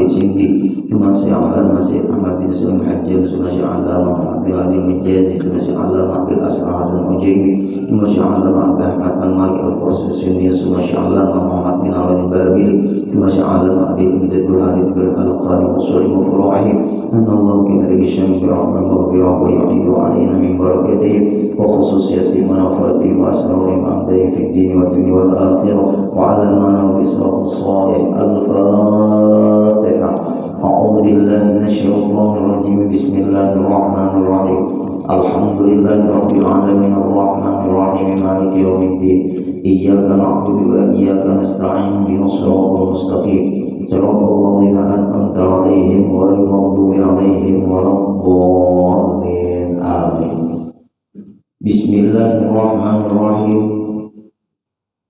Sindi, Thumma Syekh Allama Syekh Ahmad bin Salim Hajjam, Thumma Syekh Allama Muhammad bin Ali Mujazi, Thumma Syekh Allama Abil Asra Hasan Ujaimi, Thumma Syekh Allama Abu Ahmad Al-Maliki Al-Qursi Sindi, Thumma Syekh Allama Muhammad bin Ali Babili, Thumma Syekh Allama Abi Umdad Burhani bin Al-Qani Usul Mufru'ahi, Anna Allah kima lagi syami birahman maghfirah wa yu'idu alaina min barakatihi wa khususiyati manafatihi wa asrari ma'amdari fi dini wa dunia wal akhirah wa alamana wa israfu salih. Al-Fatihah. A'udhu billahi minasyaitonir rajim. Bismillahirrahmanirrahim. Alhamdulillahi rabbil alamin arrahmanir rahim maliki yaumiddin. Iyyaka na'budu wa iyyaka nasta'in ihdinas siratal mustaqim. Siratal ladzina an'amta 'alaihim ghairil maghdubi 'alaihim waladdallin. Amin. Bismillahirrahmanirrahim.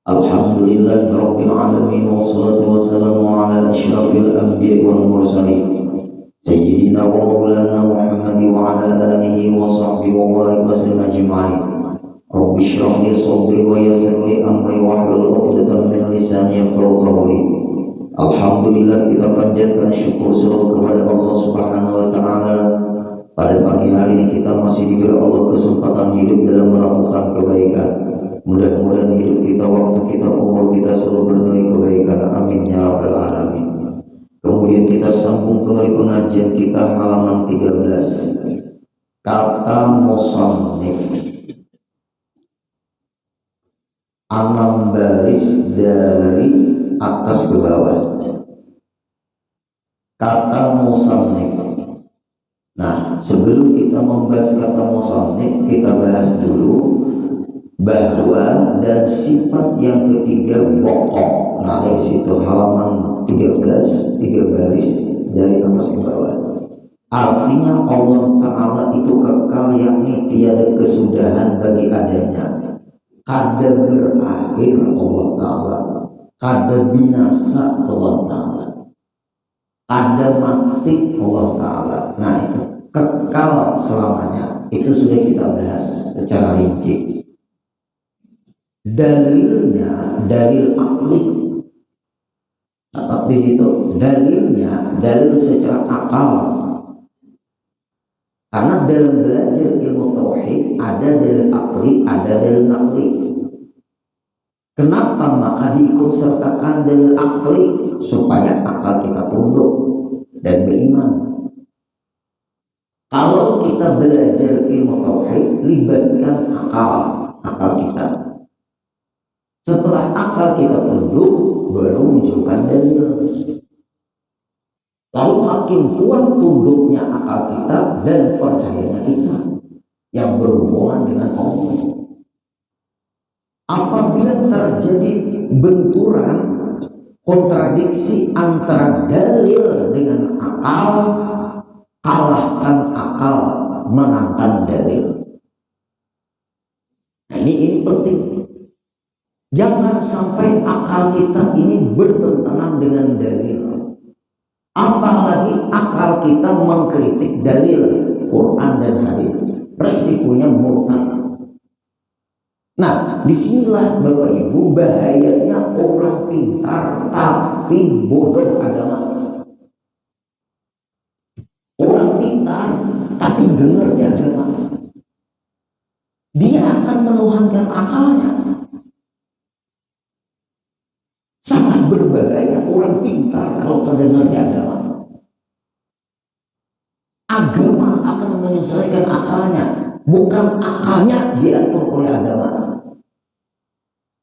Alhamdulillahi rabbil alamin wassalatu wassalamu ala asyrafil anbiya'i wal mursalin sayyidina wa maulana Muhammad wa ala alihi wa sahbihi wa barik wa sallam ajma'in. Rabbi shrah li sadri wa yassir li amri wahlul 'uqdatam min lisani yafqahu qawli. Alhamdulillah, kita panjatkan syukur selalu kepada Allah Subhanahu wa taala. Pada pagi hari ini kita masih diberi Allah kesempatan hidup dalam melakukan kebaikan. Mudah-mudahan hidup kita, waktu kita, umur kita selalu bernilai kebaikan. Amin ya rabbal alamin. Kemudian kita sambung kembali pengajian kita halaman 13. Kata musannif 6 baris dari atas ke bawah. Kata musannif. Nah, sebelum kita membahas kata musannif, kita bahas dulu bahwa dan sifat yang ketiga pokok. Nah, dari situ halaman 13, 3 baris dari atas ke bawah. Artinya Allah Ta'ala itu kekal, yakni tiada kesudahan bagi adanya. Kada berakhir Allah Ta'ala, kada binasa Allah Ta'ala, kada mati Allah Ta'ala. Nah, itu kekal selamanya. Itu sudah kita bahas secara rinci. Dalilnya dalil akli. Catat di situ, dalilnya dalil secara akal. Karena dalam belajar ilmu tauhid ada dalil akli, ada dalil nakli. Kenapa? Maka diikut sertakan dalil akli supaya akal kita tunduk dan beriman. Kalau kita belajar ilmu tauhid, libatkan akal kita. Setelah akal kita tunduk, baru munculkan dalil. Lalu makin kuat tunduknya akal kita dan percayanya kita yang berhubungan dengan Allah. Apabila terjadi benturan, kontradiksi antara dalil dengan akal, kalahkan akal, menangkan dalil. Nah, ini penting. Jangan sampai akal kita ini bertentangan dengan dalil. Apalagi akal kita mengkritik dalil Quran dan hadis, resikonya murtad. Nah, disinilah Bapak Ibu bahayanya orang pintar tapi bodoh agama. Orang pintar tapi dengar di agama, dia akan menuhankan akalnya. Sangat berbahaya orang pintar kalau terdengar di agama. Agama akan menyelesaikan akalnya, bukan akalnya diatur oleh agama.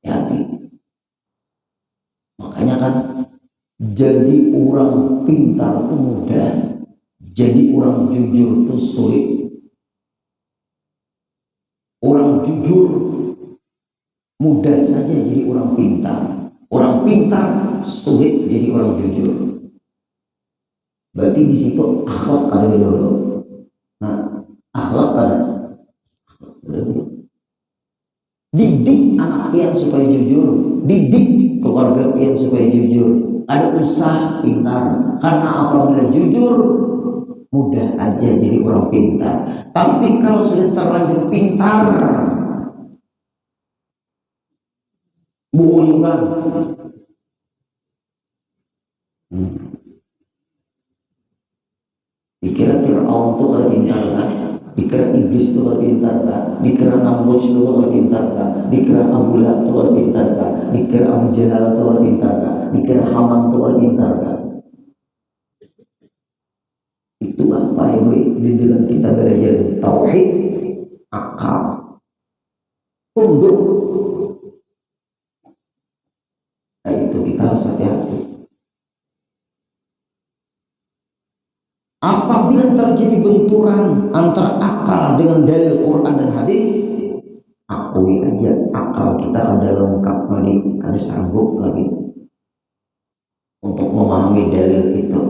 Hati. Makanya kan jadi orang pintar itu mudah, jadi orang jujur itu sulit. Orang jujur mudah saja jadi orang pintar. Orang pintar sulit jadi orang jujur. Berarti di situ akhlak ada dulu. Nah, akhlak ada. Didik anak pian supaya jujur, didik keluarga pian supaya jujur. Ada usaha pintar. Karena apabila jujur, mudah aja jadi orang pintar. Tapi kalau sudah terlanjur pintar, bohongan. Dikira Fir'aun tuh kalau pintar kan? Dikira iblis tuh kalau pintar kan? Dikira Namrud tuh kalau pintar kan? Dikira Abu Lahab tuh kalau pintar kan? Dikira Abu Jahal tuh kalau pintar kan? Dikira Haman tuh kalau pintar kan? Itu apa ibu di dalam kita belajar tauhid, akal, tunduk. Nah itu kita harus hati-hati. Apabila terjadi benturan antara akal dengan dalil Quran dan hadis, akui aja akal kita ada lengkap lagi, ada sanggup lagi untuk memahami dalil itu.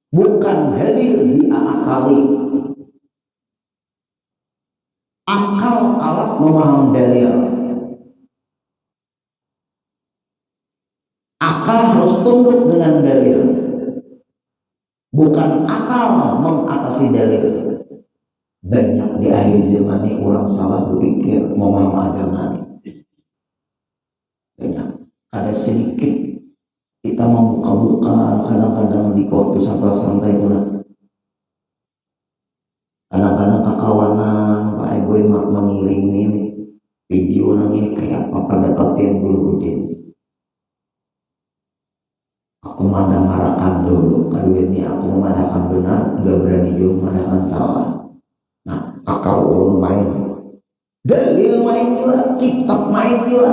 Bukan dalil diakali. Akal alat memahami dalil. Akal harus tunduk dengan dalil. Bukan akal mengatasi dalil. Banyak di akhir zaman ini orang salah berpikir memahami agama. Banyak. Ada sedikit kita membuka-buka kadang-kadang di waktu santai-santai itu. Kadang-kadang kekawanan Pak Ibu mengirimin video ini kayak apa pendapat yang Burudin. Aku marahkan dulu, kalau ini aku memadahkan benar, nggak berani juga memadahkan salah. Nah, akal ulun main, dalil main juga, kitab main juga,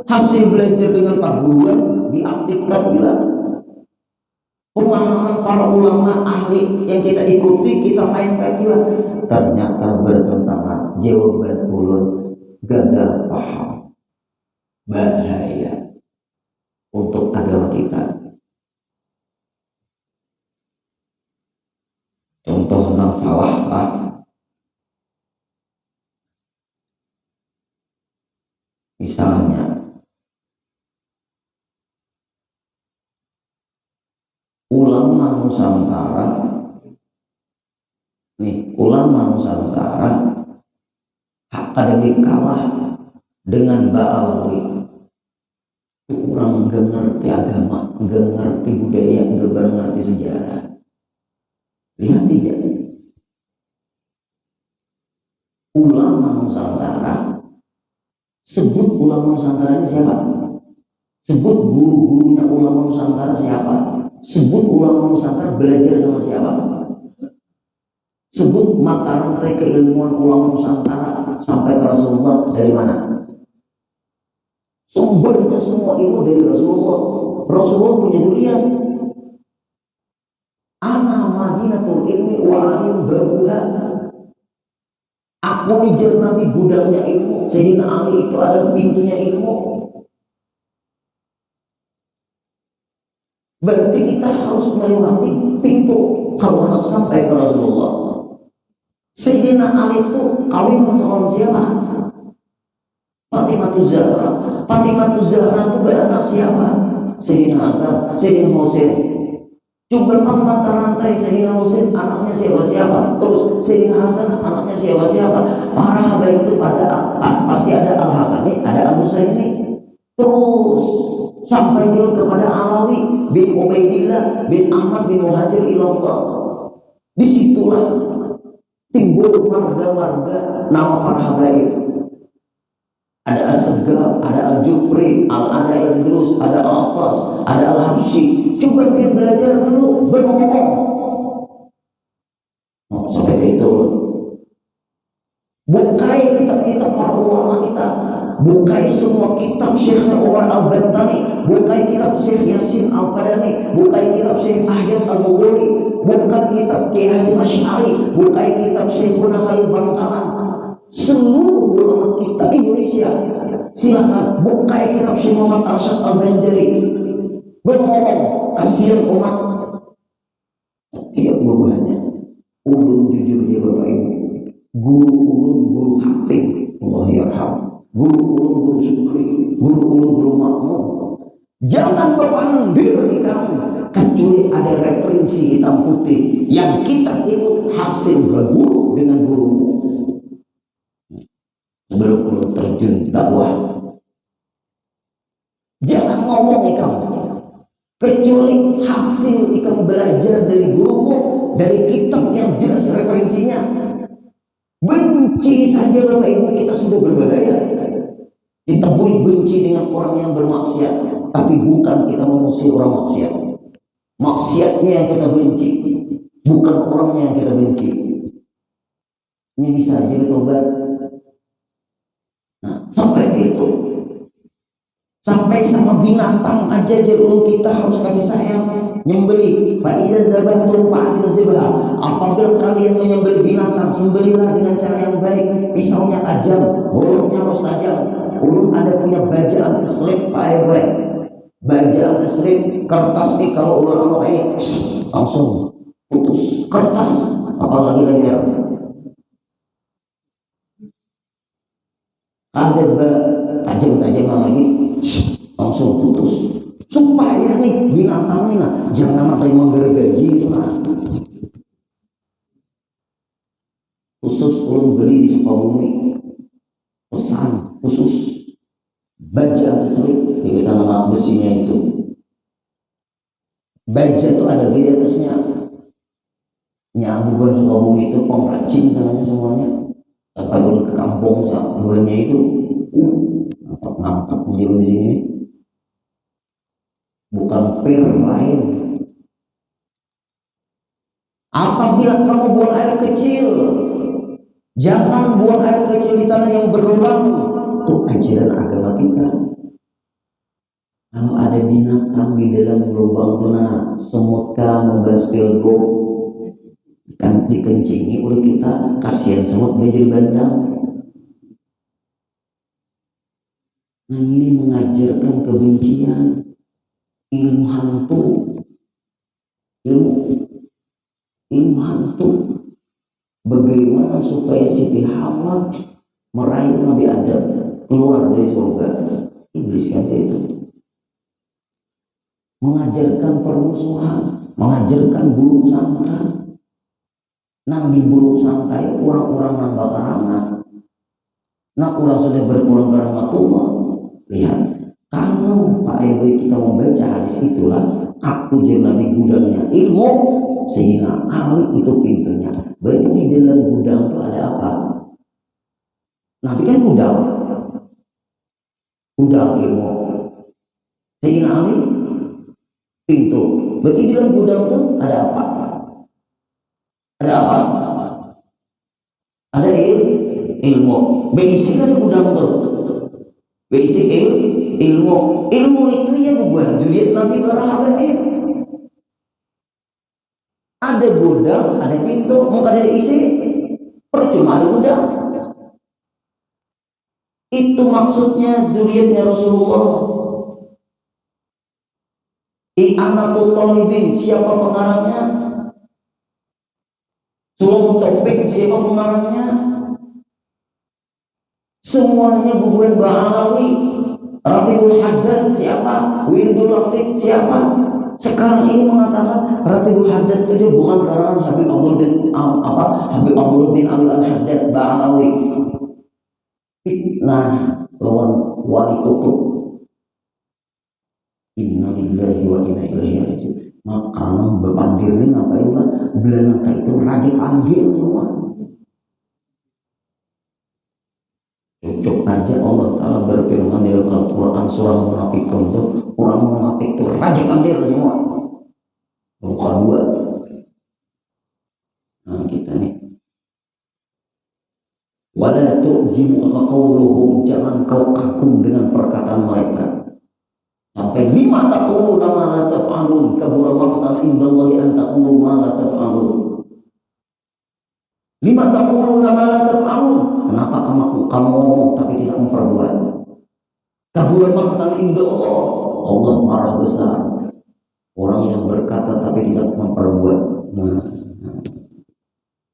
hasil belajar dengan Pak Guruan diaktifkan juga. Pemahaman para ulama ahli yang kita ikuti, kita mainkan juga. Ternyata bertentangan, jawaban ulun gagal paham, bahaya untuk agama kita. Contoh yang salah lah, misalnya ulama Nusantara, ulama Nusantara akademik kalah dengan Ba'alawi. Orang gak ngerti agama, gak ngerti budaya, gak ngerti sejarah. Lihat aja, ulama Nusantara, sebut ulama Nusantara ini siapa? Sebut guru-gurunya ulama Nusantara siapa? Sebut ulama Nusantara belajar sama siapa? Sebut mata rantai keilmuan ulama Nusantara sampai ke Rasulullah dari mana? Sumbernya semua ilmu dari Rasulullah. Rasulullah punya durian. Ana Madinatul ilmi wa alim babuha. Aku mijar Nabi gudangnya ilmu. Sayyidina Ali itu adalah pintunya ilmu. Berarti kita harus melewati pintu kalau harus sampai ke Rasulullah. Sayyidina Ali itu kawin sama siapa? Fatimah Zahra. Fatimah Zahra itu beranak siapa? Sayyidina Hasan, Sayyidina Husain. Coba mata rantai Sayyidina Husain anaknya siapa-siapa, terus Sayyidina Hasan anaknya siapa-siapa. Para habaib itu pasti ada Al-Hasani, ada Al-Husaini. Terus sampai dulu kepada Alawi bin Ubaidillah bin Ahmad bin Muhajir ilallah. Disitulah timbul marga-marga nama para habaib. Ada As-Segaf, ada Al-Jufri, Al-Idrus, ada Al-Attas, ada Al-Habsyi. Coba dia belajar dulu berngomong. Sampai ke itu. Bukai kitab-kitab para ulama kita. Bukai semua kitab Syekhnya Umar Al-Bantani. Bukai kitab Syekh Yasin Al-Fadani. Bukai kitab Syekh Ahyad Al-Bukhari. Bukai kitab Kiai Hasim Asy'ari. Bukai kitab Syekh Khalil Bangkalan. Seluruh ulama kita Indonesia, silakan buka kitab Syekh Muhammad Arsyad Al-Banjari. Berngomong kasihan umat. Tiap buahnya ulun jujur dia Bapak Ibu, guru ulun guru hatim, Allah yarham. Guru ulun guru Syukri, guru ulun guru Makmum. Jangan berpandir kamu kecuali ada referensi hitam putih yang kita ikut hasil berguru dengan gurumu. Sebelum terjun dakwah, jangan ngomong kamu kecuali hasil kamu belajar dari gurumu dari kitab yang jelas referensinya. Benci saja Bapak Ibu kita sudah berbahaya. Kita boleh benci dengan orang yang bermaksiat, tapi bukan kita mengusir orang maksiat. Maksiatnya yang kita benci, bukan orangnya yang kita benci. Ini bisa jadi tobat. Nah, sampai itu, sampai sama binatang aja jalur kita harus kasih sayang, nyembeli. Fa'idza dzabahtum fa'ahsinu dzibha. Apabila kalian menyembeli binatang, sembelilah dengan cara yang baik. Pisaunya tajam, mulutnya harus tajam. Ulun ada punya baja anti slip, Pak Ibu. Baja anti slip, kertas nih kalau ulun anak ini langsung putus kertas, apalagi leher. Ada tajam-tajam lagi langsung putus. Supaya nih binatang ini jangan sampai menggergaji itu khusus ulun beli di Sukabumi, pesan khusus baja anti slip, kita nama besinya itu. Baja itu ada di atasnya. Nyamuk Sukabumi itu pengrajin namanya semuanya. Sampai ulun ke kampung buahnya itu ngangkat menjadi di sini. Bukan pir lain. Apabila kamu buang air kecil, jangan buang air kecil di tanah yang berlubang. Itu ajaran agama kita. Kalau ada binatang di dalam lubang itu, semutkah membahas pilgub kan dikencingi oleh kita, kasihan semut menjadi bandang. Nah, ini mengajarkan kebencian, ilmu hantu, ilmu hantu. Bagaimana supaya Siti Hawa meraih Nabi Adam keluar dari surga? Iblis kata itu. Mengajarkan permusuhan, mengajarkan buruk sangka. Nang di buruk sangka orang-orang nang bakarangan. Nah, orang sudah berpulang ke rahmatullah. Lihat, kalau Pak Ibu kita membaca hadis itulah, aku jadi nabi gudangnya ilmu, sehingga Ali itu pintunya. Berarti di dalam gudang itu ada apa? Nabi kan gudang ilmu, sehingga Ali pintu. Berarti di dalam gudang itu ada apa? Ada apa? Ada ilmu. Berisi kan gudang itu. Berisi ilmu. Ilmu itu ya bukan Juliet Nabi Barahabaib. Ada gudang, ada pintu, muka ada isi, percuma ada gudang. Itu maksudnya zuriatnya Rasulullah. I'anatul Talibin, siapa pengarangnya? Sulung Topik, siapa pengarangnya? Semuanya guguran Ba'alawi. Ratibul Haddad siapa? Windul Latif siapa? Sekarang ini mengatakan Ratibul Haddad itu dia bukan karangan Habib Abdul bin Ali Al-Haddad Ba'alawi. Fitnah lawan wali kutub. Inna lillahi wa inna ilaihi raji'un. Makanan berpandir ini ngapain lah? Belanangka itu raja panggil semua. Cocok aja Allah Ta'ala berfirman dalam Al-Quran surah Munafikun itu, orang munafik itu raja panggil semua. Muka dua. Nah kita nih. Wala tu'jibuka qawluhum, jangan kau kagum dengan perkataan mereka. Sampai lima taquluna ma la taf'alun, kabura maqtan indallahi an taqulu ma la taf'alun. Lima taquluna ma la taf'alun, kenapa kamu ngomong tapi tidak memperbuat? Kabura maqtan indallah, Allah marah besar. Orang yang berkata tapi tidak memperbuat.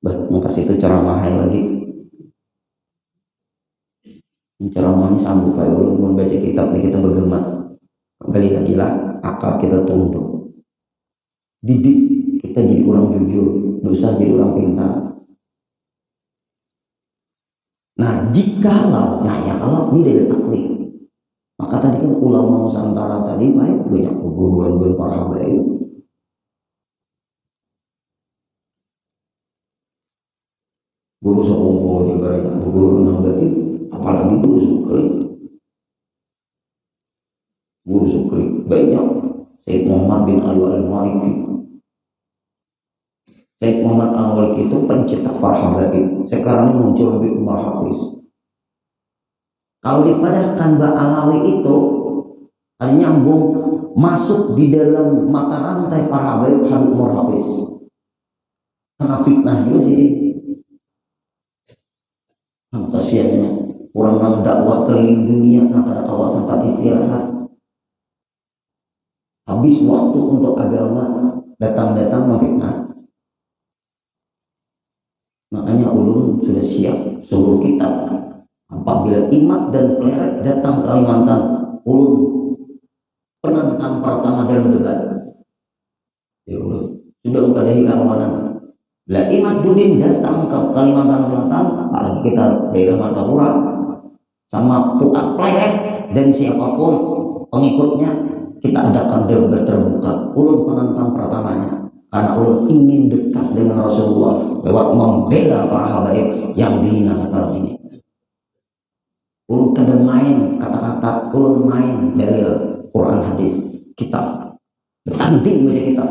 Makasih itu ceramah lagi. Ceramah ini sanggup Pak, membaca kitabnya kita bergema. Kembali lagi lah, akal kita tunduk. Didik kita jadi orang jujur, dosa jadi orang pintar. Nah, kalau ini dari akli, maka tadi kan ulama Nusantara tadi banyak guruan para habaib. Guru sekumpulo di barangnya guru nambah apalagi guru sukri banyak. Sayyid Muhammad bin Ali al-Maliki, Sayyid Muhammad al-Maliki itu pencetak para habaib. Sekarang ini muncul Habib Umar Hafiz. Kalau dipadahkan Mbak Alawi itu ada nyambung masuk di dalam mata rantai para habaib Habib Umar Hafiz. Karena fitnah juga sih. Kasihannya orang dakwah keliling dunia ada kawasan tempat istirahat. Habis waktu untuk agama, datang-datang memfitnah. Makanya ulun sudah siap seluruh kitab. Apabila Imat dan Pleret datang ke Kalimantan, ulun penentang pertama dalam debat. Ya ulun sudah menghadapi keamanan. Bila Imat Dudin datang ke Kalimantan Selatan, apalagi kita daerah Martapura, sama Fuad Pleret dan siapapun pengikutnya, kita adakan debat terbuka. Ulun penentang pertamanya karena ulun ingin dekat dengan Rasulullah lewat membela para habaib yang dihina sekarang ini. Ulun kadang main kata-kata, ulun main dalil Quran hadis, kitab, bertanding baca kitab.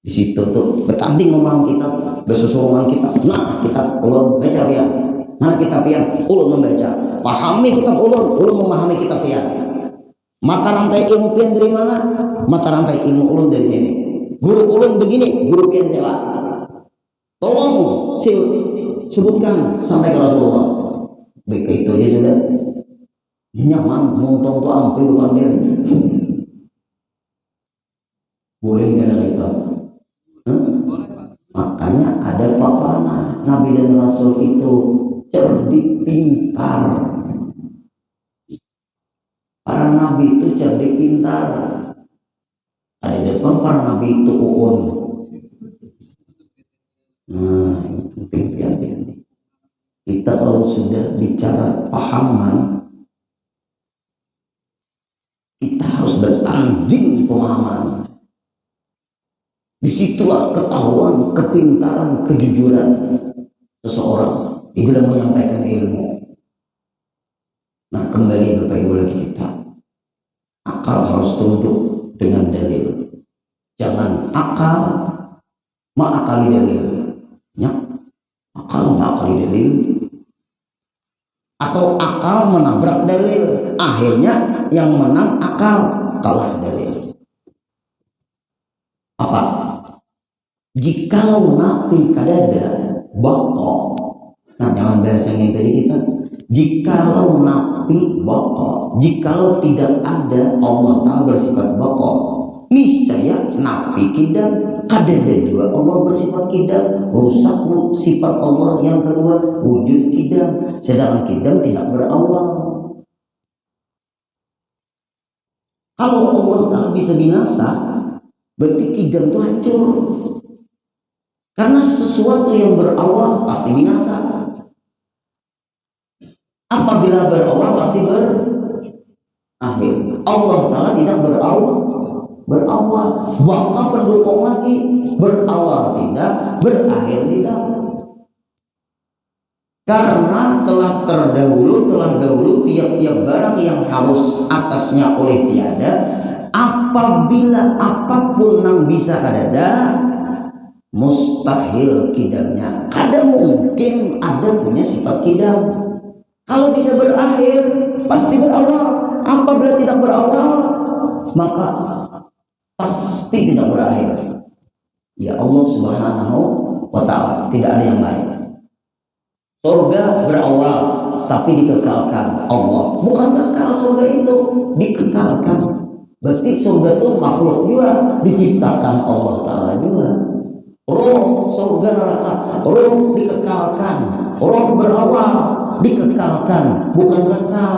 Di situ tuh bertanding memahami kitab, bersusurunan kitab. Nah, kitab ulun baca pian. Mana kitab pian? Ulun membaca. Pahami kitab ulun memahami kitab pian. Mata rantai ilmu pian dari mana? Mata rantai ilmu ulun dari sini. Guru ulun begini, guru pian siapa? Tolong sebutkan sampai ke Rasulullah. Baik itu aja sudah nyaman, montong tuh ampil pandir. Boleh nggak kita? Makanya ada papana Nabi dan Rasul itu cerdik pintar. Para Nabi itu cerdik pintar. Ada depan para Nabi itu uun. Nah, ini penting. Kita kalau sudah bicara pahaman, kita harus bertanding pemahaman. Disitulah ketahuan, kepintaran, kejujuran seseorang di dalam menyampaikan ilmu. Nah, kembali Bapak Ibu lagi kita, akal harus tunduk dengan dalil. Jangan akal mengakali dalil. Ya, akal mengakali dalil. Atau akal menabrak dalil, akhirnya yang menang akal, kalah dalil. Apa? Jikalau napi kadada bokok, nah jangan bahasa yang tadi kita. Jikalau napi bokok, jikalau tidak ada Allah Ta'ala bersifat bokok, niscaya napi kidam, kadada juga Allah bersifat kidam, rusak sifat Allah yang kedua, wujud kidam, sedangkan kidam tidak berawal. Kalau Allah Ta'ala bisa binasa, berarti kidam itu hancur. Karena sesuatu yang berawal pasti binasa. Apabila berawal pasti berakhir. Allah Ta'ala tidak berawal. Bakal pendukung lagi. Berawal tidak, berakhir tidak. Karena telah dahulu tiap-tiap barang yang harus atasnya oleh tiada. Apabila apapun yang bisa kadada, mustahil kidamnya. Kadang mungkin ada punya sifat kidam. Kalau bisa berakhir, pasti berawal. Apabila tidak berawal, maka pasti tidak berakhir. Ya Allah Subhanahu wa Ta'ala, tidak ada yang lain. Surga berawal, tapi dikekalkan Allah. Bukan kekal surga itu, dikekalkan. Berarti surga itu makhluk juga, diciptakan Allah Ta'ala juga. Roh surga neraka, roh dikekalkan, roh berawal, dikekalkan, bukan kekal.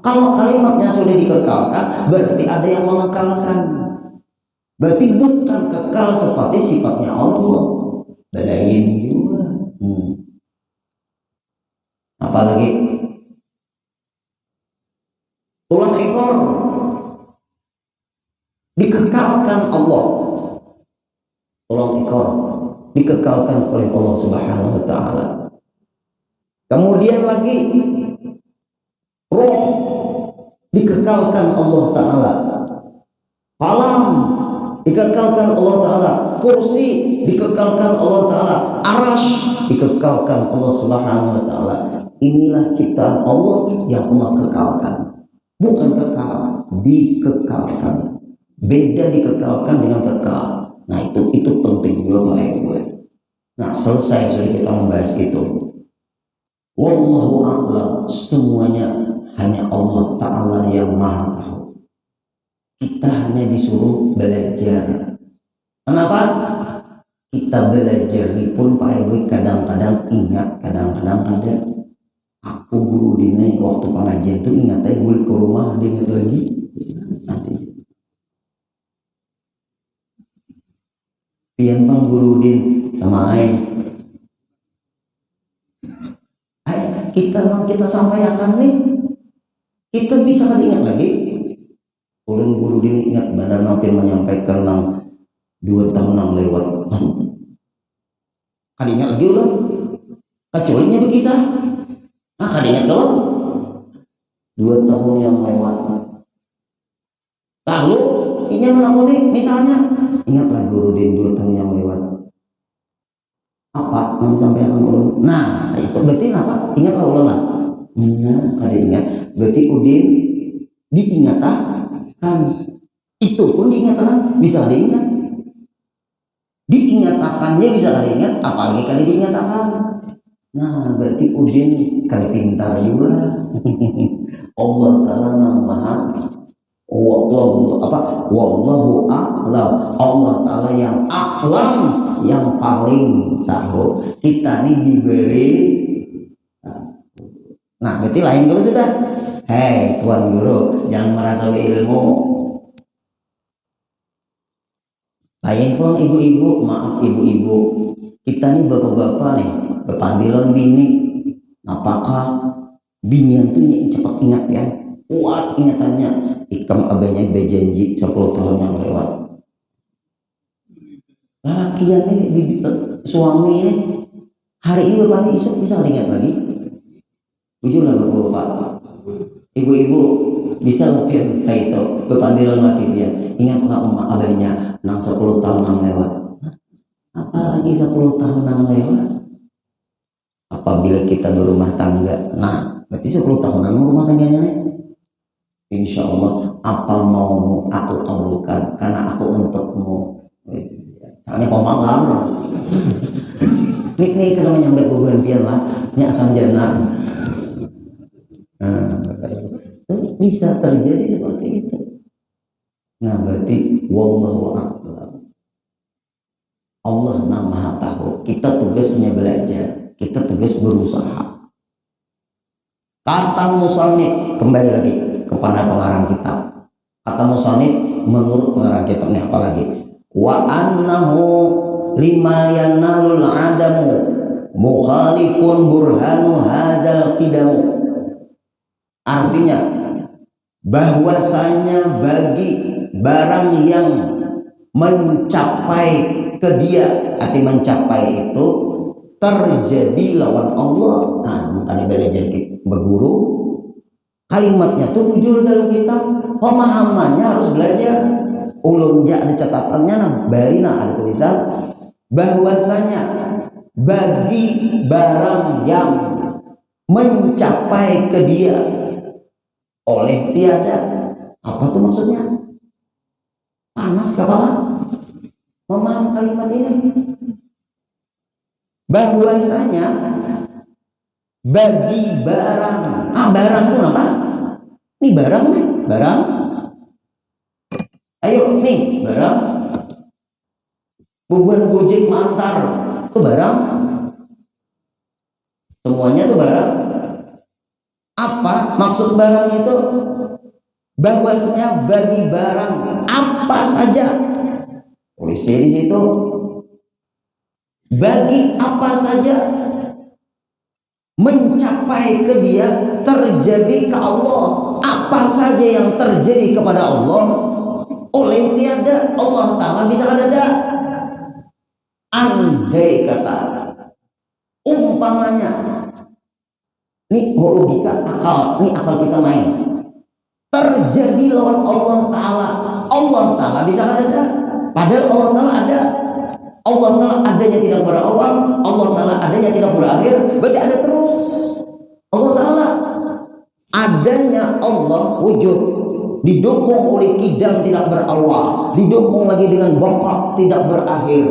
Kalau kalimatnya sudah dikekalkan, berarti ada yang mengekalkan. Berarti bukan kekal seperti sifatnya Allah. Belain juga. Apalagi tulang ekor dikekalkan Allah. Tulang ekor dikekalkan oleh Allah Subhanahu wa taala. Kemudian lagi roh dikekalkan Allah taala. Alam dikekalkan Allah taala, kursi dikekalkan Allah taala, arasy dikekalkan Allah Subhanahu wa taala. Inilah ciptaan Allah yang Allah kekalkan. Bukan kekal, dikekalkan. Beda dikekalkan dengan kekal. Nah itu penting juga Bapak Ibu. Nah selesai sudah kita membahas itu. Wallahu a'lam, semuanya hanya Allah Ta'ala yang maha tahu. Kita hanya disuruh belajar. Kenapa? Kita belajar ini pun Pak Ibu kadang-kadang ingat, kadang-kadang ada. Aku guru dini waktu pengajian itu ingat aja balik ke rumah, dia ingat lagi. Nanti. Pian Bang guru din sama Aing. Kita sampaikan nih, kita bisa kan ingat lagi. Ulang guru din ingat benar hampir menyampaikan 2 tahun yang lewat. Kan ingat lagi ulang. Kecuali berkisah. Kan ingat kalau 2 tahun yang lewat. Lalu ingat aku nih misalnya. Ingatlah guru din 2 tahun yang lewat. Apa yang disampaikan ulun? Nah, itu berarti apa? Ingatlah ulun lah. Ada ingat. Berarti udin diingatkan. Itu pun diingatkan, bisa diingat. Diingatkannya bisa diingat, apalagi kali diingatkan. Nah, berarti udin kali pintar juga. Allah Ta'ala maha wallahu a'lam. Allah Ta'ala yang a'lam, yang paling tahu. Kita ini diberi. Nah berarti lain kalau sudah. Hei Tuan Guru, jangan merasa ilmu. Lain pulang ibu-ibu, maaf ibu-ibu. Kita ini bapak-bapak nih, bepandilan bini. Apakah bini yang tuh cepat ingat ya? Kuat ingatannya. Ikam abahnya berjanji 10 tahun yang lewat. Lalakian nih suami ini hari ini bapak ini bisa diingat lagi. Jujurlah bapak-bapak, ibu-ibu bisa mungkin kayak itu bepandilan lagi dia. Ingatlah umat abahnya 10 tahun yang lewat. Apalagi 10 tahun yang lewat. Apabila kita berumah tangga, nah berarti 10 tahunan rumah tangganya nih. Insya Allah apa mau aku kabulkan karena aku untukmu. Soalnya pemalar. Nih kalau menyambat bergantian lah, ini asam jana. Nah, bisa terjadi seperti itu. Nah, berarti wallahu a'lam. Allah maha tahu. Kita tugasnya belajar, kita tugas berusaha. Kata musannif kembali lagi kepada pengarang kitab. Kata musannif menurut pengarang kitabnya apalagi? Wa annahu lima yanalul adamu mukhalifun burhanu hadzal qidamu. Artinya bahwasanya bagi barang yang mencapai ke dia, arti mencapai itu terjadi lawan Allah. Nah, makanya belajar berguru kalimatnya tuh jujur dalam kitab, pemahamannya harus belajar. Ulun ada catatannya, ada tulisan bahwasanya bagi barang yang mencapai ke dia oleh tiada. Apa tuh maksudnya? Panas kepala memaham kalimat ini. Bahwasanya bagi barang, barang itu apa? Ini barang nih, barang. Ayo nih barang. Beban gojek mantar itu barang. Semuanya itu barang. Apa maksud barang itu? Bahwasanya bagi barang apa saja. Tulisnya di situ. Bagi apa saja mencapai ke dia, terjadi ke Allah. Apa saja yang terjadi kepada Allah oleh tiada, Allah Ta'ala bisa ada. andai kata, umpamanya, ini logika akal, ini akal kita main, terjadi lawan Allah Ta'ala bisa ada, padahal Allah Ta'ala ada. Allah Ta'ala adanya tidak berawal, Allah Ta'ala adanya tidak berakhir, berarti ada terus. Allah Ta'ala adanya, Allah wujud, didukung oleh kidam tidak berawal, didukung lagi dengan baqa tidak berakhir.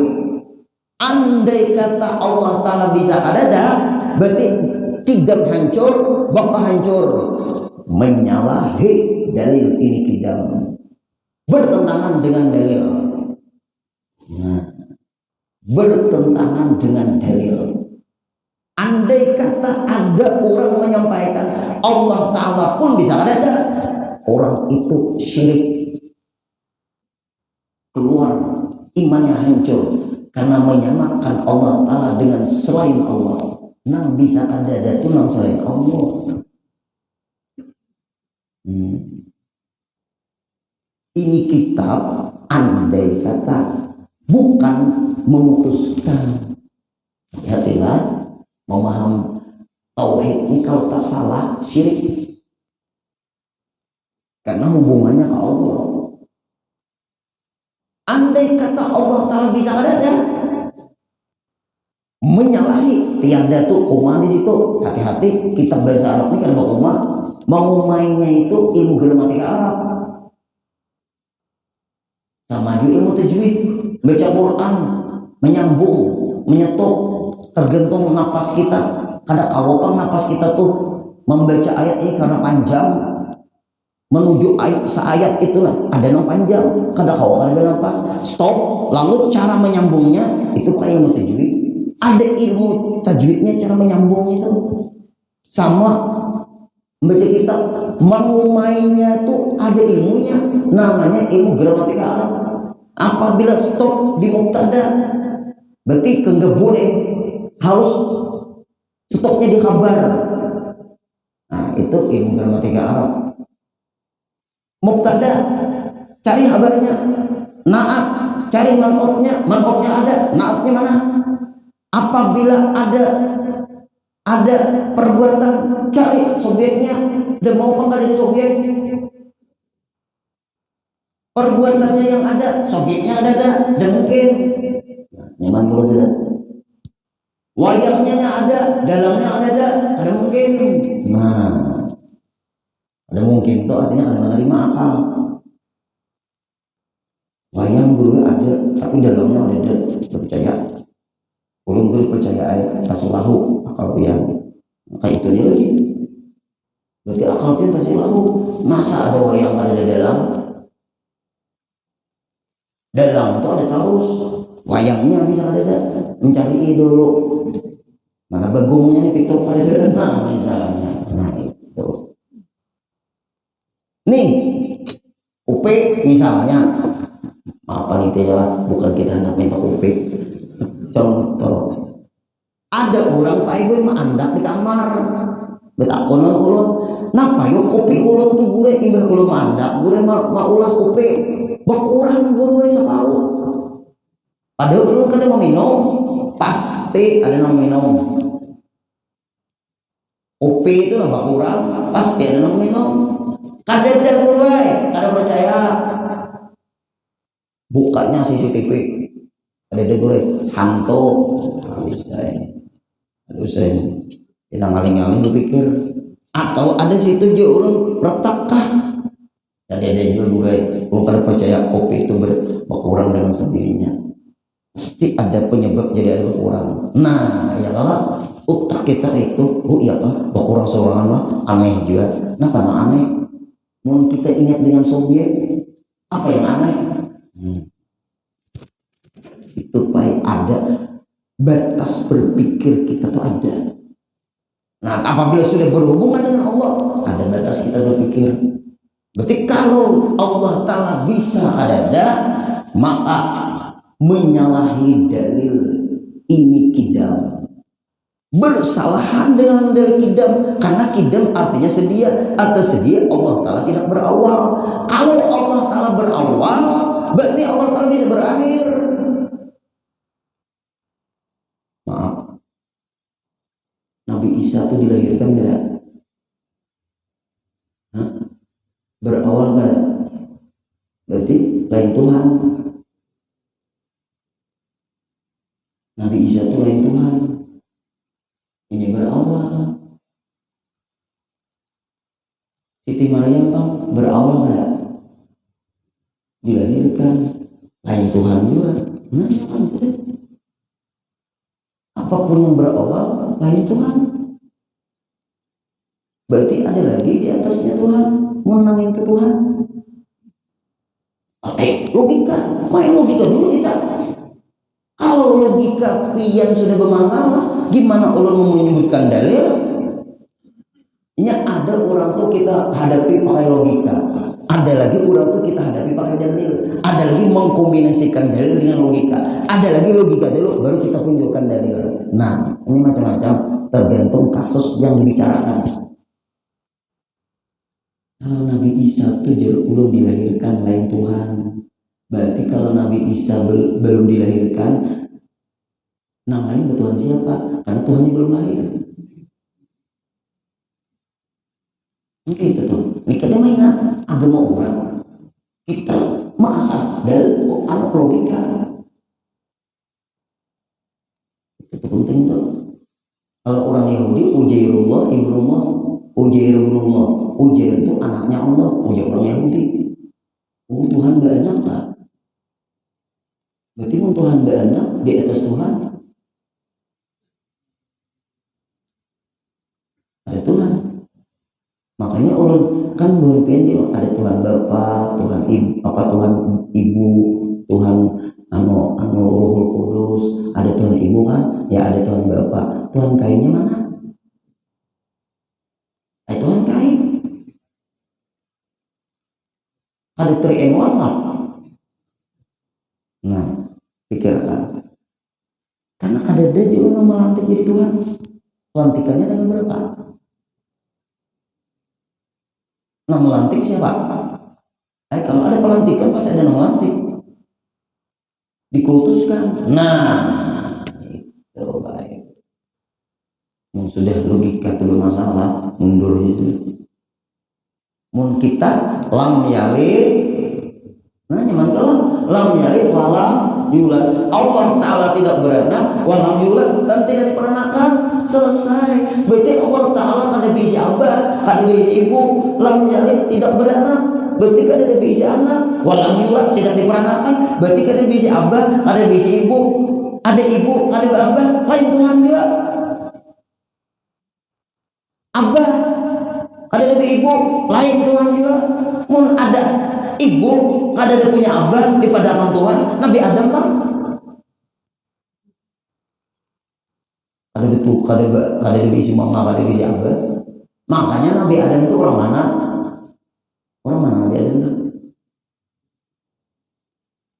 Andai kata Allah Ta'ala bisa ada, berarti kidam hancur, baqa hancur, menyalahi dalil ini kidam, bertentangan dengan dalil. Nah, bertentangan dengan dalil. Andai kata ada orang menyampaikan Allah Ta'ala pun bisa ada, orang itu syirik, keluar, imannya hancur karena menyamakan Allah Ta'ala dengan selain Allah. Nang bisa ada dan nang selain Allah. Ini kitab andai kata bukan memutuskan. Hati-hatilah memaham tauhid ini, kalau tak salah syirik, karena hubungannya ke Allah. Andai kata Allah Ta'ala bisa ada, menyalahi, tiada tuh koma di situ. Hati-hati, kitab bahasa Arab ini kan koma, mengumainya itu ilmu gramatika Arab, sama juga ilmu tajwid, baca Quran, menyambung, menyetok, tergantung napas kita. Kadang kawapang napas kita tuh membaca ayat ini karena panjang, menuju ayat seayat itulah ada yang panjang, kadang kawapang ada napas, stop, lalu cara menyambungnya itu pakai ilmu tajwid. Ada ilmu tajwidnya, cara menyambung itu sama membaca kitab, mengumainya tuh ada ilmunya, namanya ilmu gramatika Arab. Apabila stop di mubtada, berarti enggak boleh, harus stopnya di khabar. Nah, itu ilmu gramatika Arab. Mubtada, cari kabarnya. Naat, cari man'utnya. Man'utnya ada, naatnya mana? Apabila ada perbuatan, cari subjeknya. Dan mau apa ada di subjek? Perbuatannya yang ada, subjeknya ada, dan mungkin nyaman dulu sudah. Wayangnya ada, dalamnya ada mungkin. Nah, ada mungkin itu artinya ada menerima akal. Wayang guru ada, tapi dalamnya ada, percaya. Ulun guru percaya ayat tasilahu akal yang kayak itu dia lagi. Berarti akalnya tasilahu. Masa ada wayang ada di dalam? Dalam itu ada terus, wayangnya bisa ada, mencari dulu mana bagungnya nih, pikir pada dalam, nah misalnya, nah itu nih UP misalnya, apa nih ya, bukan kita hendak minta UP, contoh ada orang pak ibu mah andak di kamar betakonan ulun, napa yuk kopi ulun tuh gure imbah ulun andak gure mau ulah kopi berkurang guru separuh. Padahal dulu kan mau minum, pasti ada yang minum. Kopi itu lah berkurang, pasti ada yang minum. Kadang ada guru, kadang percaya. Bukanya CCTV, ada guru hantu, habis saya, aduh saya, tidak ngaling-ngaling berpikir. Atau ada situ juga orang retakkah? Jadi ada juga gue, kalau pada percaya kopi itu berkurang dengan sendirinya, pasti ada penyebab jadi ada berkurang. Nah, ya kalau otak kita itu, oh iya kah, berkurang seorang lah, aneh juga. Nah, karena aneh, mau kita ingat dengan Soviet, apa yang aneh? Itu baik ada batas berpikir kita tuh ada. Nah, apabila sudah berhubungan dengan Allah, ada batas kita berpikir. Berarti kalau Allah Ta'ala bisa ada, maka menyalahi dalil ini kidam, bersalahan dengan dalil kidam, karena kidam artinya sedia, atau sedia Allah Ta'ala tidak berawal. Kalau Allah Ta'ala berawal, berarti Allah Ta'ala bisa berakhir. Nabi Isa itu dilahirkan tidak? Berawal tidak? Berarti lain Tuhan. Nabi Isa itu lain Tuhan. Ini berawal. Siti Maryam berawal tidak? Dilahirkan lain Tuhan juga. Apapun yang berawal lain Tuhan. Berarti ada lagi di atasnya Tuhan, menangin ke Tuhan. Logika, main logika dulu kita. Kalau logika pian sudah bermasalah, gimana ulun menyebutkan dalil? Ini ada orang tuh kita hadapi pakai logika, ada lagi orang tuh kita hadapi pakai dalil, ada lagi mengkombinasikan dalil dengan logika, ada lagi logika dulu baru kita tunjukkan dalil. Nah, ini macam-macam tergantung kasus yang dibicarakan. Kalau Nabi Isa itu belum dilahirkan lain Tuhan, berarti kalau Nabi Isa belum dilahirkan, yang lain bertuhan siapa? Karena Tuhannya belum lahir. Gitu tuh. Ini kan mainan agama orang. Kita masa dari anak logika. Itu penting tuh. Kalau orang Yahudi, Ujairullah, Ibnullah, Ujairullah, Ujair itu anaknya Allah. Ujair orang Yahudi. Tuhan beranak Pak. Berarti Tuhan beranak di atas Tuhan. Ada Tuhan. Makanya ulun kan berpikir ada Tuhan Bapa, Tuhan Ibu, Tuhan Ibu, Tuhan anu Rohul Kudus, ada Tuhan Ibu kan? Ya ada Tuhan Bapa. Tuhan Kainnya mana? Tuhan Kain. Ada 3 in 1 lah. Nah, pikirkan. Karena ada juga melantik jadi Tuhan. Pelantikannya tanggal berapa? Nah, melantik siapa? Kalau ada pelantikan pasti ada yang melantik. Dikultuskan. Nah, itu baik. Sudah logika itu bermasalah, mundur aja sudah. Mun kita lam yalid. Nah, nyaman kalau lam yalid walam yulad. Allah Ta'ala tidak beranak, walam yulad, dan tidak diperanakan. Selesai. Berarti Allah Ta'ala ada bisi abad, ada bisi ibu. Lam yalid tidak beranak, berarti ada bisi anak. Walam yulad tidak diperanakan, berarti ada bisi abad, ada bisi ibu. Ada ibu, ada abah, lain Tuhan juga. Abah, ada lebih ibu, lain Tuhan juga. Mun ada ibu, ada punya abah di padanan Tuhan. Nabi Adam kan ada betul, ada diisi mama, ada diisi abah. Makanya Nabi Adam itu orang mana? Orang mana Nabi Adam itu?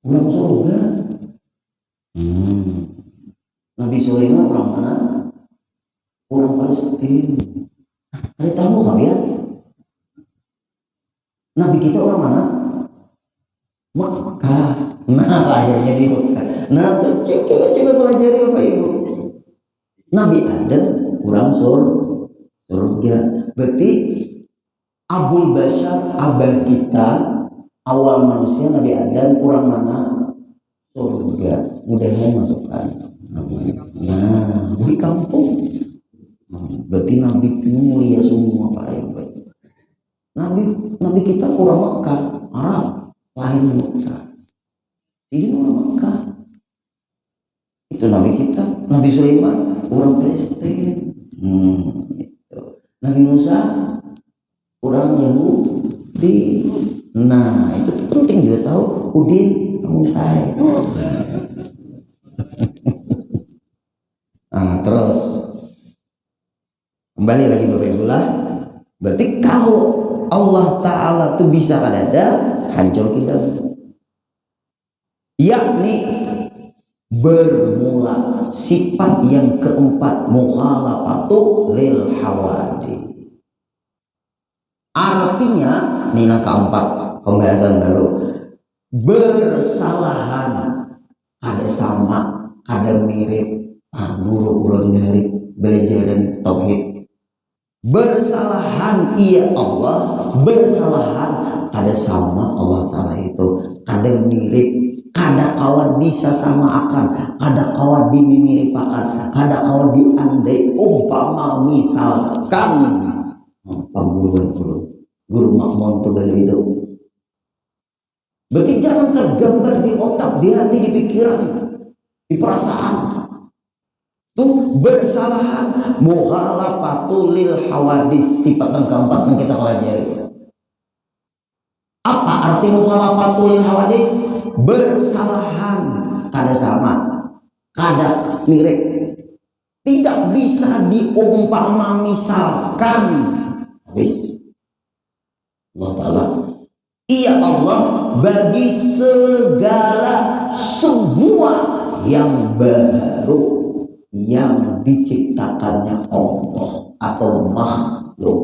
Orang surga. Nabi Sulaiman orang mana? Orang Palestina. Ada tahu kah ya? Nabi kita orang mana? Mekah. Nah, lahirnya di Mekah. Nah, tuh coba pelajari apa ibu? Nabi Adam orang surga. Berarti Abul Bashar, abah kita, awal manusia Nabi Adam orang mana? Surga. Mudah-mudahan masukkan. Nah, di kampung. Berarti Nabi itu mulia semua Pak ya. Nabi kita orang Mekah, Arab, lahir di Mekah. Jadi orang Mekah. Itu Nabi kita, Nabi Sulaiman, orang Kristen. Gitu. Nabi Musa, orang Yahudi. Nah, itu penting juga tahu. Udin, kamu tahu. Nah, terus kembali lagi Bapak Ibu lah. Berarti kalau Allah Ta'ala itu bisa kan ada hancur kita, yakni bermula sifat yang keempat, mukhalafatu lil hawadi. Artinya ini yang keempat, pembahasan baru, bersalahan, ada sama, ada mirip. Nah, guru ulun dari belajaran tauhid. Bersalahan iya Allah, bersalahan kada sama Allah Ta'ala itu, kada mirip, kada kawan bisa sama akan, kada kawan dimimiripakan, kada kawan diandai umpama misalkan guru makmum itu dari itu. Berarti jangan tergambar di otak, di hati, di pikiran, di perasaan. Tuh bersalahan mughalafatul lil hawadis, sifat yang keempat yang kita pelajari. Apa arti mughalafatul lil hawadis? Bersalahan kada sama, kada mirip, tidak bisa diumpama misalkan. Habis Allah Ta'ala, iya Allah bagi segala semua yang baru yang diciptakannya Allah atau makhluk.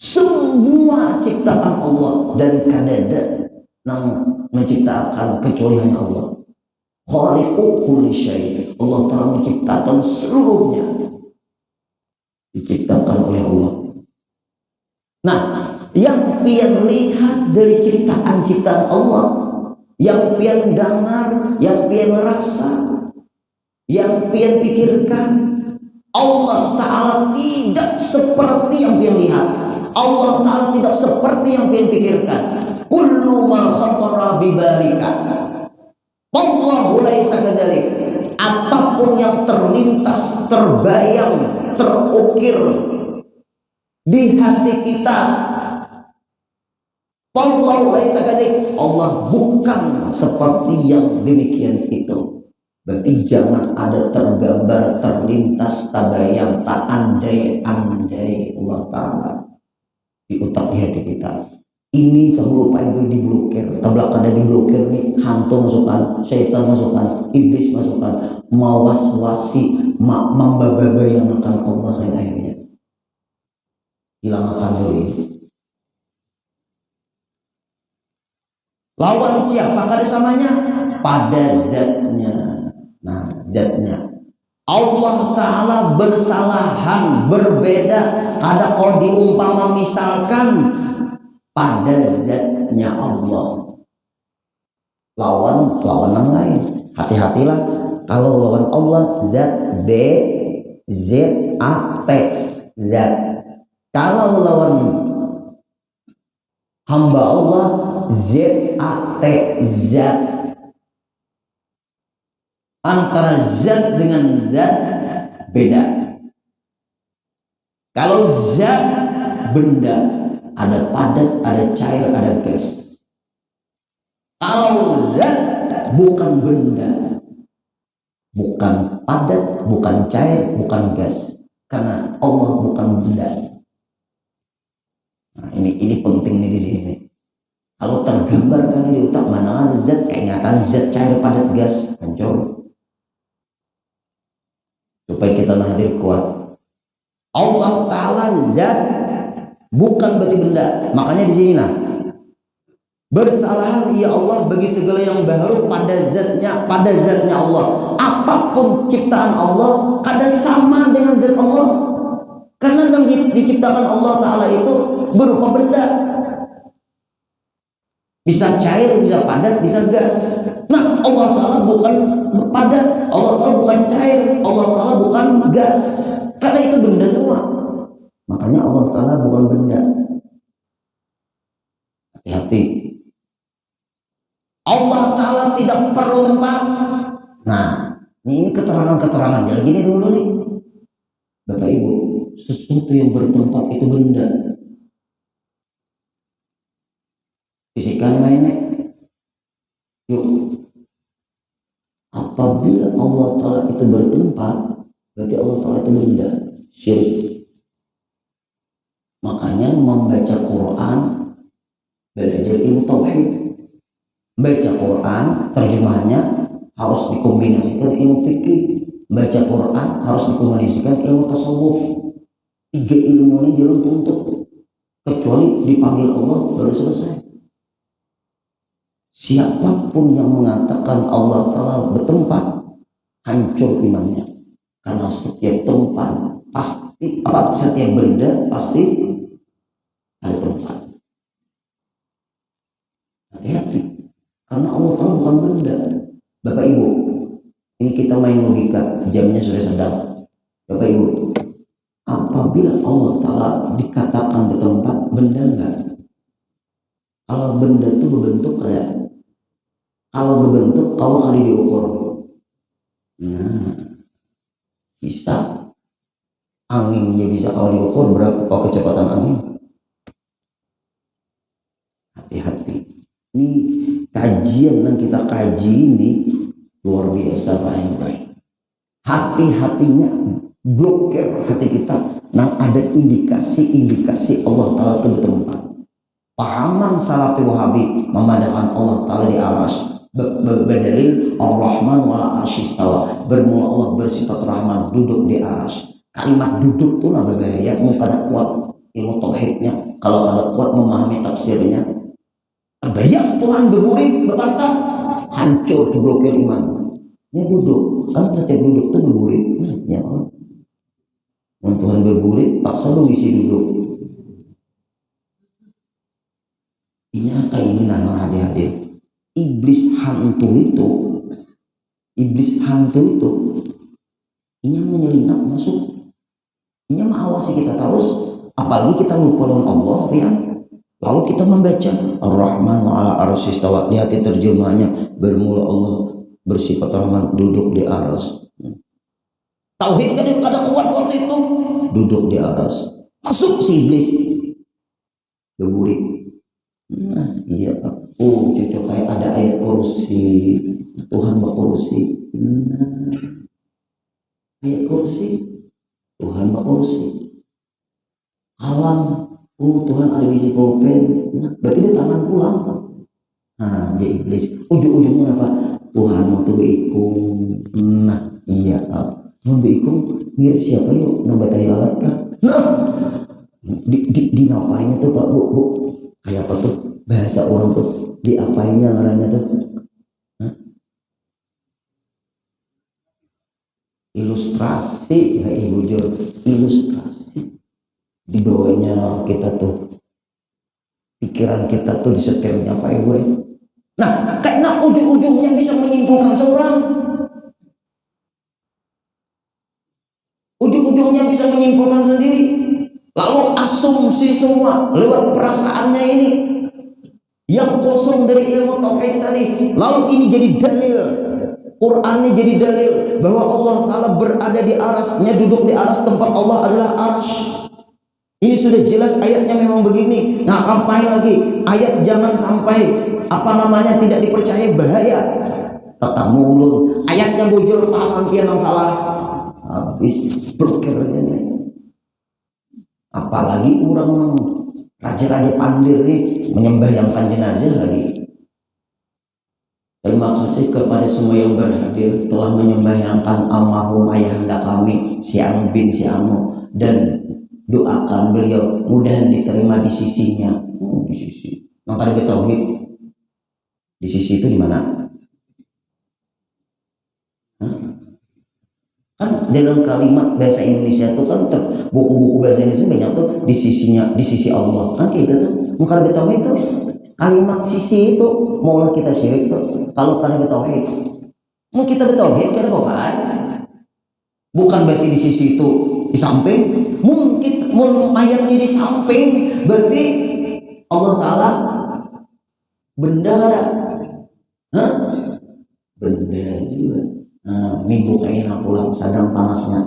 Semua ciptaan Allah dan kadada yang menciptakan kecuali hanya Allah. Khaliqu kulli syai'. Allah telah menciptakan seluruhnya, diciptakan oleh Allah. Nah, yang pian lihat dari ciptaan-ciptaan Allah, yang pian dengar, yang pian rasa, yang pian pikirkan, Allah Ta'ala tidak seperti yang pian lihat. Allah Ta'ala tidak seperti yang pian pikirkan. Kullu ma khatara bibalika Allahu laisa kadzalik. Apapun yang terlintas, terbayang, terukir di hati kita, Allahu laisa kadzalik, Allah bukan seperti yang demikian itu. Berarti jangan ada tergambar, terlintas, tabayang, tak andai-andai Allah Ta'ala di otak, di hati kita. Ini kalau lupa itu diblokir, tabrak kada diblokir nih, hantu masukkan, syaitan masukkan, iblis masukkan, mawas-wasi, membabayangkan Allah dan akhirnya hilang akan dulu. Lawan siapa kada samanya? Pada zatnya. Nah, zatnya Allah Ta'ala bersalahan, berbeda, kada kau diumpama misalkan pada zatnya Allah. Lawan yang lain, hati-hatilah kalau lawan Allah zat B Z A T zat. Kalau lawan hamba Allah Z A T zat. Antara zat dengan zat beda. Kalau zat benda, ada padat, ada cair, ada gas. Kalau zat bukan benda, bukan padat, bukan cair, bukan gas, karena Allah bukan benda. Nah, ini penting nih di sini nih. Kalau tergambar kan di otak mana ada zat, keingatan zat, cair, padat, gas, hancur. Supaya kita hadir kuat. Allah Ta'ala zat bukan berarti benda. Makanya di sini nah, bersalahan ya Allah bagi segala yang baru pada zatnya Allah. Apapun ciptaan Allah kada sama dengan zat Allah, karena yang diciptakan Allah Ta'ala itu berupa benda, bisa cair, bisa padat, bisa gas. Nah, Allah Ta'ala bukan padat, Allah Ta'ala bukan cair, Allah Ta'ala bukan gas, karena itu benda semua. Makanya Allah Ta'ala bukan benda. Hati-hati. Allah Ta'ala tidak perlu tempat. Nah, ini keterangan-keterangan jadi gini dulu nih Bapak Ibu, sesuatu yang bertempat itu benda. Fisika mainnya. Yuk, apabila Allah Ta'ala itu bertempat, berarti Allah Ta'ala itu benda, syirik. Makanya membaca Quran, belajar ilmu tauhid. Baca Quran, terjemahannya harus dikombinasikan ilmu fikih. Baca Quran harus dikombinasikan ilmu tasawuf. 3 ilmu ini belum tuntut, kecuali dipanggil Allah baru selesai. Siapapun yang mengatakan Allah Ta'ala bertempat, hancur imannya. Karena setiap tempat pasti, setiap benda pasti ada tempat. Hati-hati, karena Allah Ta'ala bukan benda. Bapak Ibu, ini kita main logika, jamnya sudah sedang. Bapak Ibu, apabila Allah Ta'ala dikatakan bertempat, benda enggak? Kalau benda itu berbentuk kayak, kalau berbentuk, kalau kali diukur, nah, bisa. Anginnya bisa kalau diukur berapa kecepatan angin. Hati-hati. Ini kajian yang kita kaji ini luar biasa Pak. Hati-hatinya blokir hati kita. Nah ada indikasi Allah Ta'ala itu bertempat. Pahaman Salafi Wahabi memandangkan Allah Ta'ala di aras. Berdalil Ar-Rahman wala arsyistawa, bermula Allah bersifat Rahman, duduk di aras. Kalimat duduk itu nggak berbahaya, mau kada kuat ilmu tauhidnya, kalau kada kuat memahami tafsirnya, terbayang Tuhan berburik, berpantang, hancur, diblokir iman. Ya duduk, kan setiap duduk itu berburik. Ya Allah, Tuhan berburik, paksa lu isi duduk. Ini kayak ini nana hadir. Iblis hantu itu ini menyelinap masuk, ini mengawasi kita terus, apalagi kita lupa dengan Allah ya. Lalu kita membaca Ar-Rahman wa ala arsyistawa, lihat terjemahannya, bermula Allah bersifat Rahman, duduk di aras. Tauhid kada kuat waktu itu, duduk di aras, masuk si iblis berburik. Nah iya, oh cocok kayak ada ayat kursi, Tuhan berkursi. Nah, ayat kursi, Tuhan berkursi. Alam, oh Tuhan ada isi pulpen. Nah, berarti dia tangan pulang. Nah, dia iblis. Ujung-ujungnya apa? Tuhan mau tuh beikung. Nah iya, mau beikung mirip siapa yuk? Nabatai lalat kan? Nah, di ngapainnya tuh Pak Bu? Kayak apa tuh bahasa orang tuh, diapainnya ngarannya tuh? Hah? Ilustrasi, ya ibu jur, ilustrasi. Di bawahnya kita tuh, pikiran kita tuh disetirnya Pak Ibu. Nah, karena ujung-ujungnya bisa menyimpulkan seorang. Ujung-ujungnya bisa menyimpulkan sendiri. Lalu asumsi semua lewat perasaannya ini yang kosong dari ilmu tauhid tadi. Lalu ini jadi dalil, Qur'annya jadi dalil bahwa Allah Ta'ala berada di arasnya, duduk di aras, tempat Allah adalah aras. Ini sudah jelas ayatnya memang begini. Nah ngapain lagi ayat, jangan sampai tidak dipercaya, bahaya. Tetap mulun ayatnya bujur, paham yang salah, habis berkiranya. Apalagi orang raja-raja pandir ini menyembahyangkan jenazah lagi. Terima kasih kepada semua yang berhadir telah menyembahyangkan almarhum ayahanda kami si Anu bin si Anu, dan doakan beliau mudah diterima di sisinya. Di sisi yang tadi tauhid, di sisi itu di mana? Kan dalam kalimat bahasa Indonesia itu kan buku-buku bahasa Indonesia banyak tuh di sisinya, di sisi Allah kan kita tuh. Mungkin bertauhid itu kalimat sisi itu maulah kita syirik tuh. Kalau karena bertauhid, mau kita bertauhid karena apa? Bukan berarti di sisi itu di samping. Mungkin ayatnya di samping berarti Allah Ta'ala benda. Hah? Benda juga. Nah, minggu kaina pulang, sedang panasnya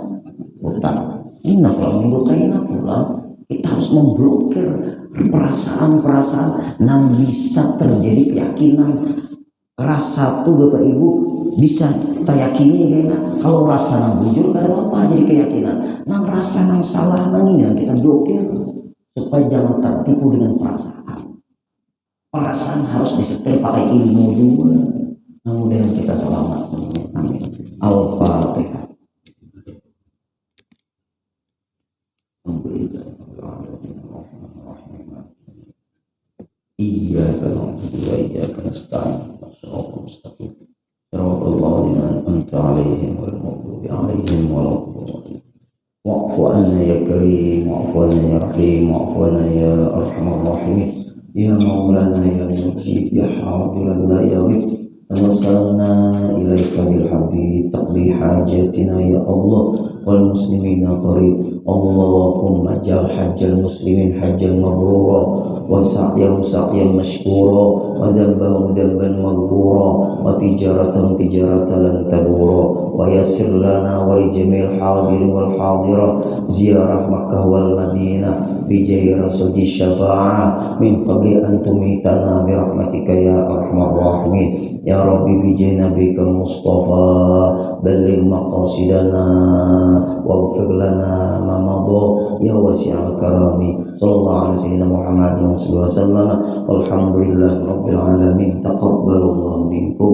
hutan. Ini kalau minggu kaina pulang, kita harus memblokir perasaan-perasaan yang bisa terjadi keyakinan. Rasa tuh Bapak Ibu bisa teryakini kayaknya. Kalau rasa nang bujur kada apa jadi keyakinan. Nang rasa nang salah nang ini yang kita blokir supaya jangan tertipu dengan perasaan. Perasaan harus disetir pakai ilmu juga. Mudah-mudahan kita selamat semuanya. Amin. Al-Fatihah. Iyyaka na'budu wa iyyaka nasta'in. عليهم غير المغضوب عليهم ولا الضالين. واعف عنا يا كريم، واعف عنا يا رحيم، واعف عنا يا أرحم الراحمين. يا مولانا يا مجيب يا حاضرا لا يغيب، توسلنا إليك بالحبيب تقضي حاجاتنا يا الله والمسلمين قريب. اللهم اجعل حج المسلمين حجا مبرورا، وسعيهم سعيا مشكورا، وذنبهم ذنبا مغفورا، وتجارتهم تجارة لن تبورا. ويسر لنا ولجميع الحاضرين والحاضرة زيارة مكة والمدينة بجاه رسول الشفاعة من قبل أن تميتنا برحمتك يا أرحم الراحمين. يا ربي بجاه نبيك المصطفى بلغ مقاصدنا واغفر لنا ما مضى يا واسع الكرم. صلى الله على سيدنا محمد وسلم. والحمد لله رب العالمين. تقبل الله منكم